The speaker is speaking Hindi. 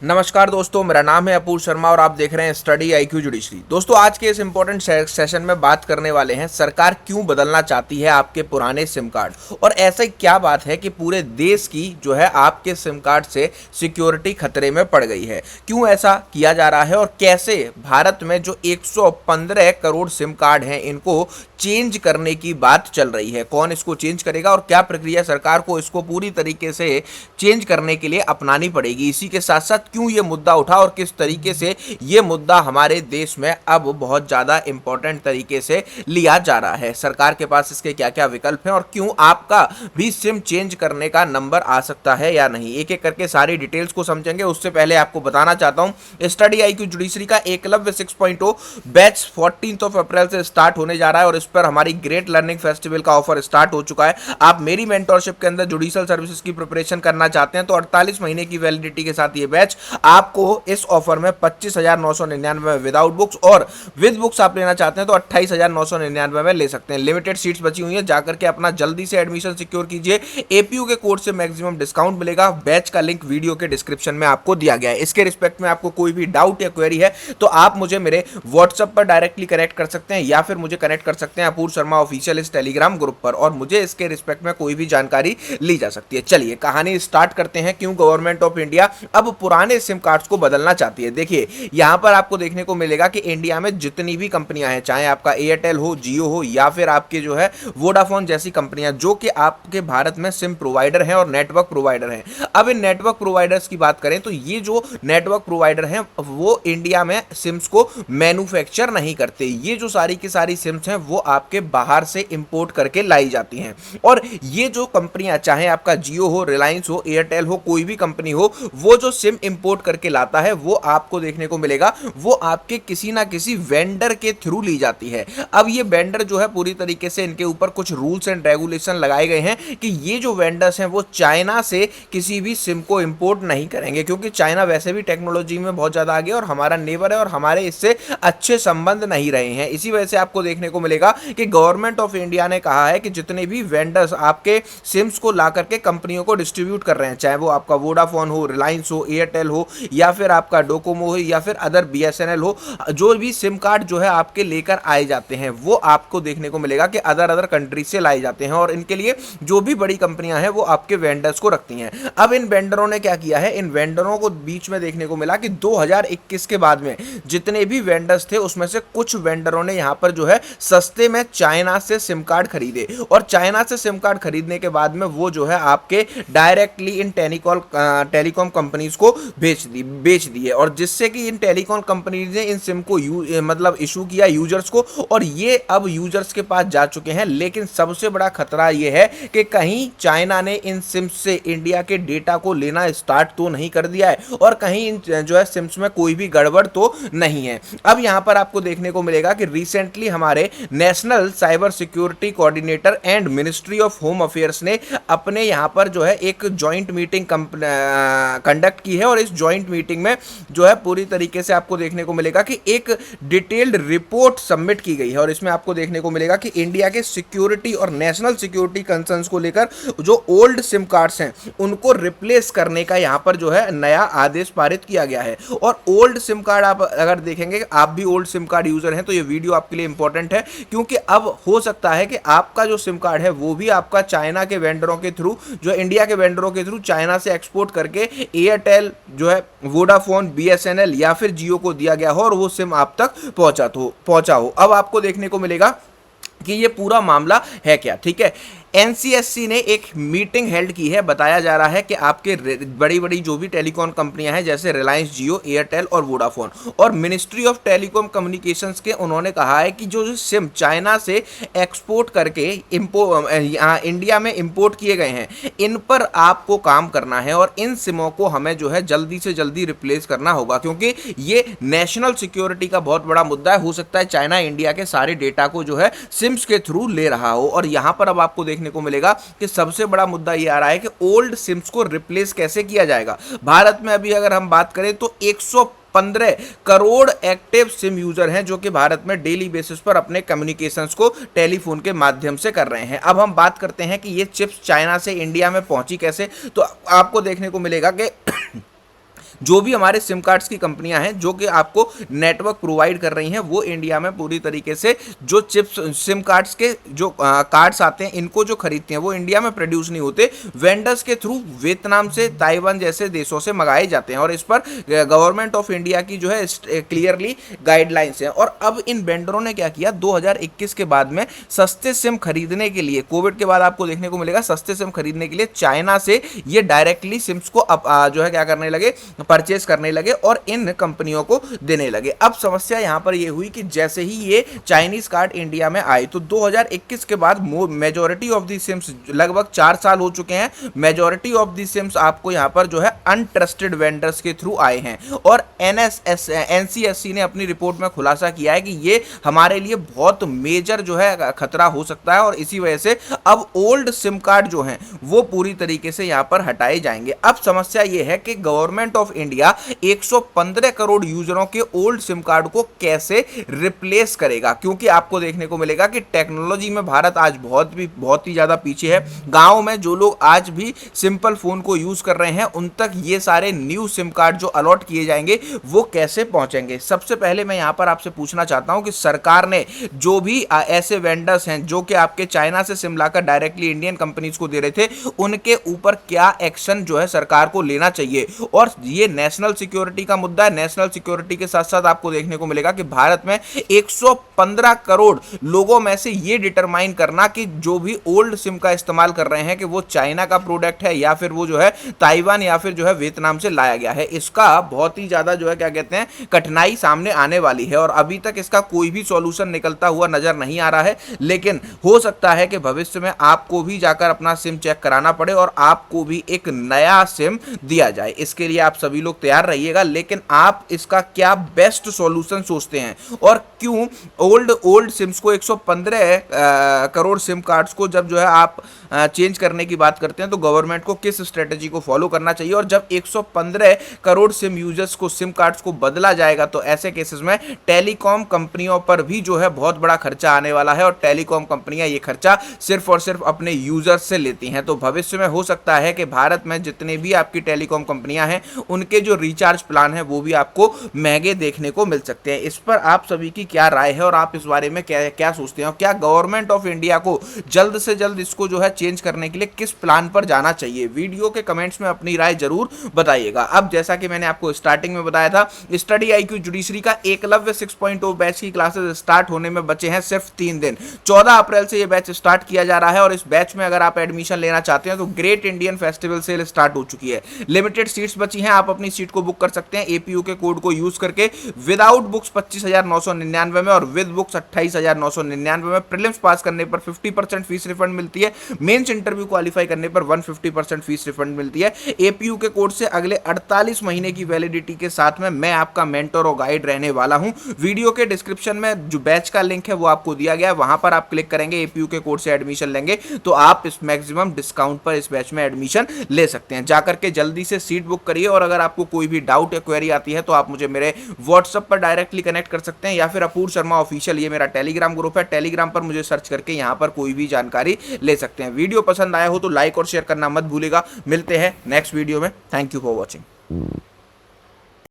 नमस्कार दोस्तों, मेरा नाम है अपूर्व शर्मा और आप देख रहे हैं स्टडी आईक्यू जुडिशरी। दोस्तों, आज के इस इंपॉर्टेंट सेशन में बात करने वाले हैं सरकार क्यों बदलना चाहती है आपके पुराने सिम कार्ड, और ऐसा क्या बात है कि पूरे देश की जो है आपके सिम कार्ड से सिक्योरिटी खतरे में पड़ गई है। क्यों ऐसा किया जा रहा है और कैसे भारत में जो 115 करोड़ सिम कार्ड हैं इनको चेंज करने की बात चल रही है। कौन इसको चेंज करेगा और क्या प्रक्रिया सरकार को इसको पूरी तरीके से चेंज करने के लिए अपनानी पड़ेगी। इसी के साथ साथ क्यों ये मुद्दा उठा और किस तरीके से ये मुद्दा हमारे देश में अब बहुत ज़्यादा इंपॉर्टेंट तरीके से लिया जा रहा है, सरकार के पास इसके क्या क्या विकल्प हैं और क्यों आपका भी सिम चेंज करने का नंबर आ सकता है या नहीं। एक एक करके सारी डिटेल्स को समझेंगे। उससे पहले आपको बताना चाहता हूं, स्टडी आईक्यू जुडिशरी का एकलव्य 6.0 बैच 14 अप्रैल से स्टार्ट होने जा रहा है और इस पर हमारी ग्रेट लर्निंग फेस्टिवल का ऑफर स्टार्ट हो चुका है। आप मेरी मेंटरशिप के अंदर जुडिशियल सर्विसेज की प्रिपरेशन करना चाहते हैं तो 48 महीने की वैलिडिटी के साथ ये बैच आपको इस ऑफर में 25,999 में विदाउट बुक्स, और विद बुक्स आप लेना चाहते हैं तो 28,999 में ले सकते हैं। लिमिटेड सीट्स बची हुई हैं, जाकर के अपना जल्दी से एडमिशन सिक्योर कीजिए। एपीयू के कोड से मैक्सिमम डिस्काउंट मिलेगा। बैच का लिंक वीडियो के डिस्क्रिप्शन में आपको दिया गया है। इसके रिस्पेक्ट में आपको कोई भी डाउट या क्वेरी है तो आप मुझे मेरे व्हाट्सएप पर डायरेक्टली कनेक्ट कर सकते हैं या फिर मुझे कनेक्ट कर सकते हैं अपूर्व शर्मा ऑफिशियल इस टेलीग्राम ग्रुप पर, और मुझे इसके रिस्पेक्ट में कोई भी जानकारी ली जा सकती है। चलिए कहानी स्टार्ट करते हैं, क्यों गवर्नमेंट ऑफ इंडिया अब पुराने सिम कार्ड्स को बदलना चाहती है। देखिए यहां पर आपको देखने को मिलेगा कि इंडिया में जितनी भी कंपनियां हैं, चाहे आपका एयरटेल हो, जियो हो या फिर आपके जो है वोडाफोन जैसी कंपनियां, जो कि आपके भारत में सिम प्रोवाइडर हैं और नेटवर्क प्रोवाइडर हैं। अब इन नेटवर्क प्रोवाइडर्स की बात करें तो ये जो नेटवर्क प्रोवाइडर हैं वो इंडिया में सिम्स को मैन्युफैक्चर नहीं करते। ये जो सारी की सारी सिम्स हैं वो आपके बाहर से इंपोर्ट करके लाई जाती हैं, और ये जो कंपनियां, चाहे आपका जियो हो, रिलायंस हो, एयरटेल हो, कोई भी कंपनी हो, वो जो सिम इंपोर्ट करके लाता है वो आपको देखने को मिलेगा वो आपके किसी ना किसी वेंडर के थ्रू ली जाती है। अब ये वेंडर जो है पूरी तरीके से इनके ऊपर कुछ रूल्स एंड रेगुलेशन लगाए गए हैं कि ये जो वेंडर्स हैं वो चाइना से किसी भी सिम को इंपोर्ट नहीं करेंगे, क्योंकि चाइना वैसे भी टेक्नोलॉजी में बहुत ज्यादा आगे और हमारा नेबर है और हमारे इससे अच्छे संबंध नहीं रहे हैं। इसी वजह से आपको देखने को मिलेगा कि गवर्नमेंट ऑफ इंडिया ने कहा है कि जितने भी वेंडर्स आपके सिम्स को ला करके कंपनियों को डिस्ट्रीब्यूट कर रहे हैं, चाहे वो आपका वोडाफोन हो, रिलायंस हो, एयरटेल हो या फिर आपका डोकोमो हो या फिर अदर बीएसएनएल हो, जो भी सिम कार्ड जो है आपके लेकर आए जाते हैं वो आपको देखने को मिलेगा कि अदर कंट्री से लाए जाते हैं, और इनके लिए जो भी बड़ी कंपनियां हैं वो आपके वेंडर्स को रखती हैं। अब इन वेंडरों ने क्या किया है, इन वेंडरों को बीच में देखने को मिला कि 2021 के बाद में जितने भी वेंडर्स थे उसमें से कुछ वेंडरों ने यहां पर जो है सस्ते में चाइना से सिम कार्ड खरीदे, और चाइना से सिम कार्ड खरीदने के बाद में वो जो है आपके डायरेक्टली इन टेलीकॉम कंपनीज को बेच दिए, और जिससे कि इन टेलीकॉम कंपनीज ने इन सिम को मतलब इशू किया यूजर्स को, और ये अब यूजर्स के पास जा चुके हैं। लेकिन सबसे बड़ा खतरा ये है कि कहीं चाइना ने इन सिम्स से इंडिया के डेटा को लेना स्टार्ट तो नहीं कर दिया है, और कहीं इन जो है सिम्स में कोई भी गड़बड़ तो नहीं है। अब यहां पर आपको देखने को मिलेगा कि रिसेंटली हमारे national cyber security coordinator and ministry of home affairs ने अपने यहां पर जो है एक जॉइंट मीटिंग कंडक्ट की है, और इस जॉइंट मीटिंग में जो है पूरी तरीके से आपको देखने को मिलेगा कि एक डिटेल्ड रिपोर्ट सबमिट की गई है, और इसमें आपको देखने को मिलेगा कि इंडिया के सिक्योरिटी और नेशनल सिक्योरिटी कंसर्न्स को लेकर जो ओल्ड सिम कार्ड्स हैं उनको रिप्लेस करने का यहां पर जो है नया आदेश पारित किया गया है। और ओल्ड सिम कार्ड आप अगर देखेंगे, आप भी ओल्ड सिम कार्ड यूजर हैं तो ये वीडियो आपके लिए इंपॉर्टेंट है, क्योंकि अब हो सकता है कि आपका जो सिम कार्ड है वो भी आपका चाइना के वेंडरों के थ्रू, जो इंडिया के वेंडरों के थ्रू चाइना से एक्सपोर्ट करके एयरटेल जो है, वोडाफोन, बीएसएनएल या फिर जियो को दिया गया हो और वो सिम आप तक पहुंचा हो। अब आपको देखने को मिलेगा कि ये पूरा मामला है क्या। ठीक है, एनसीएससी ने एक मीटिंग हेल्ड की है। बताया जा रहा है कि आपके बड़ी बड़ी जो भी टेलीकॉम कंपनियां हैं जैसे रिलायंस, जियो, एयरटेल और वोडाफोन, और मिनिस्ट्री ऑफ टेलीकॉम कम्युनिकेशंस के उन्होंने कहा है कि जो सिम चाइना से एक्सपोर्ट करके इंडिया में इंपोर्ट किए गए हैं इन पर आपको काम करना है, और इन सिमों को हमें जो है जल्दी से जल्दी रिप्लेस करना होगा, क्योंकि ये नेशनल सिक्योरिटी का बहुत बड़ा मुद्दा है। हो सकता है चाइना इंडिया के सारे डेटा को जो है सिम्स के थ्रू ले रहा हो, और यहां पर अब आपको देखने को मिलेगा कि सबसे बड़ा मुद्दा यह आ रहा है कि ओल्ड सिम्स को रिप्लेस कैसे किया जाएगा। भारत में अभी अगर हम बात करें तो 115 करोड़ एक्टिव सिम यूजर हैं जो कि भारत में डेली बेसिस पर अपने कम्युनिकेशंस को टेलीफोन के माध्यम से कर रहे हैं। अब हम बात करते हैं कि ये चिप्स चाइना से इंडिया में पहुंची कैसे, तो आपको देखने को मिलेगा कि जो भी हमारे सिम कार्ड्स की कंपनियां हैं जो कि आपको नेटवर्क प्रोवाइड कर रही हैं, वो इंडिया में पूरी तरीके से जो चिप्स सिम कार्ड्स के जो कार्ड्स आते हैं इनको जो खरीदते हैं वो इंडिया में प्रोड्यूस नहीं होते, वेंडर्स के थ्रू वियतनाम से, ताइवान जैसे देशों से मंगाए जाते हैं और इस पर गवर्नमेंट ऑफ इंडिया की जो है क्लियरली गाइडलाइंस है। और अब इन वेंडरों ने क्या किया, 2021 के बाद में सस्ते सिम खरीदने के लिए, कोविड के बाद आपको देखने को मिलेगा सस्ते सिम खरीदने के लिए चाइना से ये डायरेक्टली सिम्स को जो है क्या करने लगे, परचेस करने लगे और इन कंपनियों को देने लगे। अब समस्या यहां पर ये हुई कि जैसे ही ये चाइनीज कार्ड इंडिया में आए तो 2021 के बाद मेजॉरिटी ऑफ दी सिम्स, लगभग 4 साल हो चुके हैं, मेजॉरिटी ऑफ दी सिम्स आपको यहां पर जो है अनट्रस्टेड वेंडर्स के थ्रू आए हैं। और एनसीएससी ने अपनी रिपोर्ट में खुलासा किया है कि ये हमारे लिए बहुत मेजर जो है खतरा हो सकता है और इसी वजह से अब ओल्ड सिम कार्ड जो हैं वो पूरी तरीके से यहां पर हटाए जाएंगे। अब समस्या ये है कि गवर्नमेंट ऑफ इंडिया 115 करोड़ यूजरों के ओल्ड सिम कार्ड को कैसे रिप्लेस करेगा, क्योंकि आपको देखने को मिलेगा कि टेक्नोलॉजी में भारत आज बहुत ही ज्यादा पीछे है। गांव में जो लोग आज भी सिंपल फोन को यूज कर रहे हैं उन तक ये सारे न्यू सिम कार्ड जो अलॉट किए जाएंगे वो कैसे पहुंचेंगे। सबसे पहले मैं यहां पर आपसे पूछना चाहता हूं कि सरकार ने जो भी ऐसे वेंडर्स हैं जो कि आपके चाइना से सिम लाकर डायरेक्टली इंडियन कंपनीज को दे रहे थे, उनके ऊपर क्या एक्शन जो है सरकार को लेना चाहिए। और ये नेशनल सिक्योरिटी का मुद्दा है। नेशनल सिक्योरिटी के साथ साथ आपको देखने को मिलेगा कि भारत में 115 करोड़ लोगों में से ये डिटरमाइन करना कि जो भी ओल्ड सिम का इस्तेमाल कर रहे हैं कि वो चाइना का प्रोडक्ट है या फिर वो जो है ताइवान या फिर जो है वियतनाम से लाया गया है, इसका बहुत ही ज्यादा जो है क्या कहते हैं कठिनाई सामने आने वाली है। और अभी तक इसका कोई भी सॉल्यूशन निकलता हुआ नजर नहीं आ रहा है, लेकिन हो सकता है कि भविष्य में आपको भी जाकर अपना सिम चेक कराना पड़े और आपको भी एक नया सिम दिया जाए। इसके लिए आप सभी लोग तैयार रहिएगा, लेकिन आप इसका क्या बेस्ट सॉल्यूशन सोचते हैं और क्यों ओल्ड सिम्स को 115 करोड़ सिम कार्ड्स को जब जो है आप चेंज करने की बात करते हैं तो गवर्नमेंट को किस स्ट्रेटेजी को फॉलो करना चाहिए। और जब 115 करोड़ सिम यूजर्स को सिम कार्ड्स को बदला जाएगा तो ऐसे केसेस में टेलीकॉम कंपनियों पर भी जो है बहुत बड़ा खर्चा आने वाला है और टेलीकॉम कंपनियां ये खर्चा सिर्फ और सिर्फ अपने यूजर्स से लेती हैं। तो भविष्य में हो सकता है कि भारत में जितने भी आपकी टेलीकॉम कंपनियां हैं उनके जो रिचार्ज प्लान है वो भी आपको महंगे देखने को मिल सकते हैं। इस पर आप सभी की क्या राय है और आप इस बारे में क्या सोचते हैं? क्या गवर्नमेंट ऑफ इंडिया को जल्द से जल्द इसको जो है चेंज करने के लिए किस प्लान पर जाना चाहिए? वीडियो के कमेंट्स में अपनी राय जरूर बताइएगा। अब जैसा कि मैंने आपको स्टार्टिंग में बताया था, स्टडी IQ जुडिशरी का एकलव्य 6.0 बैच की क्लासेस स्टार्ट होने में बचे हैं सिर्फ 3 दिन। 14 अप्रैल से यह बैच स्टार्ट किया जा रहा है और इस बैच में अगर आप एडमिशन लेना चाहते हैं तो great Indian festival sale start हो चुकी है। लिमिटेड सीट्स बची हैं, आप अपनी सीट को बुक कर सकते हैं APU के कोड को यूज करके। विदाउट बुक्स 25,999 में और विद बुक्स 28,999 में। प्रीलिम्स पास करने पर 50% फीस रिफंड मिलती है। मेंस इंटरव्यू क्वालिफाई करने पर 150% फीस रिफंड मिलती है। APU के कोड से अगले 48 महीने की वैलिडिटी के साथ में मैं आपका मेंटर और गाइड रहने वाला हूं। वीडियो के डिस्क्रिप्शन में जो बैच का लिंक है वो आपको दिया गया है, वहां पर आप क्लिक करेंगे, APU के कोड से एडमिशन लेंगे तो आप इस मैक्सिमम डिस्काउंट पर इस बैच में एडमिशन ले सकते हैं। जाकर के जल्दी से सीट बुक करिए और अगर आपको कोई भी डाउट या क्वेरी आती है तो आप मुझे मेरे व्हाट्सएप पर डायरेक्टली कनेक्ट कर सकते हैं या फिर अपूर्व शर्मा ऑफिशियल, ये मेरा टेलीग्राम ग्रुप है, टेलीग्राम पर मुझे सर्च करके यहां पर कोई भी जानकारी ले सकते हैं। वीडियो पसंद आया हो तो लाइक और शेयर करना मत भूलिएगा। मिलते हैं नेक्स्ट वीडियो में। Thank you for watching.